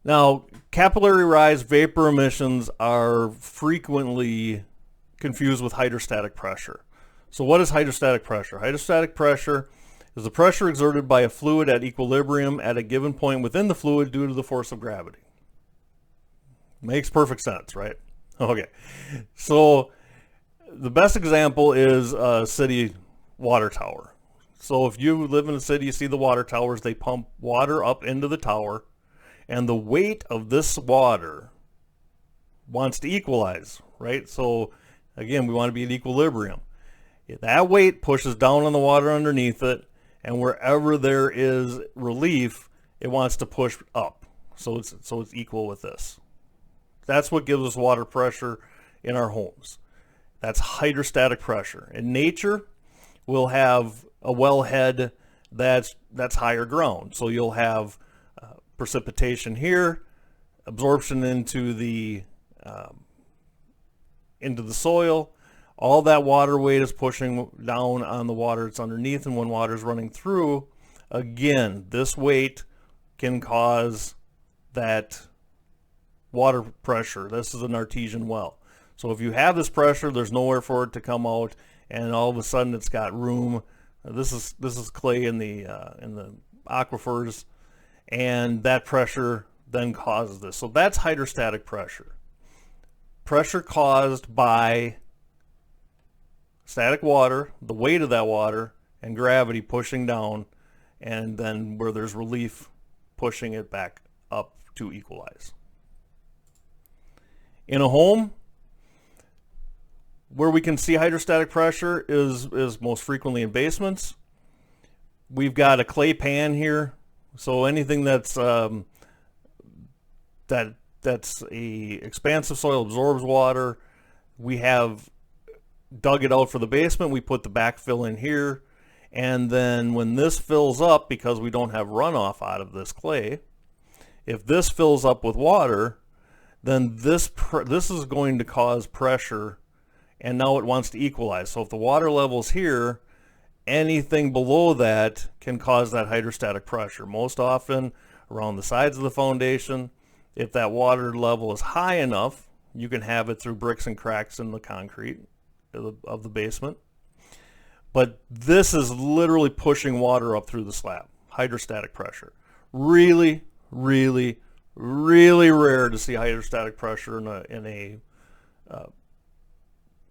Now, capillary rise vapor emissions are frequently confused with hydrostatic pressure. So what is hydrostatic pressure? Hydrostatic pressure is the pressure exerted by a fluid at equilibrium at a given point within the fluid due to the force of gravity. Makes perfect sense, right? Okay. So the best example is a city water tower. So if you live in a city, you see the water towers, they pump water up into the tower, and the weight of this water wants to equalize, right? So again, we want to be at equilibrium. That weight pushes down on the water underneath it, and wherever there is relief, it wants to push up. So it's equal with this. That's what gives us water pressure in our homes. That's hydrostatic pressure. In nature, we'll have a wellhead that's higher ground. So you'll have precipitation here, absorption into the soil. All that water weight is pushing down on the water that's underneath, and when water is running through, again, this weight can cause that water pressure. This is an artesian well. So if you have this pressure, there's nowhere for it to come out, and all of a sudden it's got room. This is clay in the aquifers, and that pressure then causes this. So that's hydrostatic pressure. Pressure caused by static water, the weight of that water, and gravity pushing down, and then where there's relief, pushing it back up to equalize. In a home, where we can see hydrostatic pressure is most frequently in basements. We've got a clay pan here, so anything that's that's a expansive soil, absorbs water. We have dug it out for the basement. We put the backfill in here, and then when this fills up, because we don't have runoff out of this clay, if this fills up with water, then this is going to cause pressure, and now it wants to equalize. So if the water level's here, anything below that can cause that hydrostatic pressure. Most often around the sides of the foundation. If that water level is high enough, you can have it through bricks and cracks in the concrete of the basement. But this is literally pushing water up through the slab. Hydrostatic pressure. Really, really, really rare to see hydrostatic pressure in a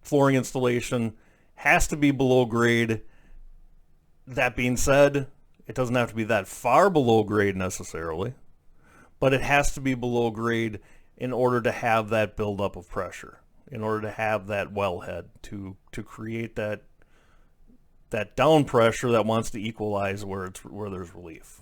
flooring installation. Has to be below grade. That being said, it doesn't have to be that far below grade necessarily, but it has to be below grade in order to have that buildup of pressure, in order to have that wellhead to create that down pressure that wants to equalize where there's relief.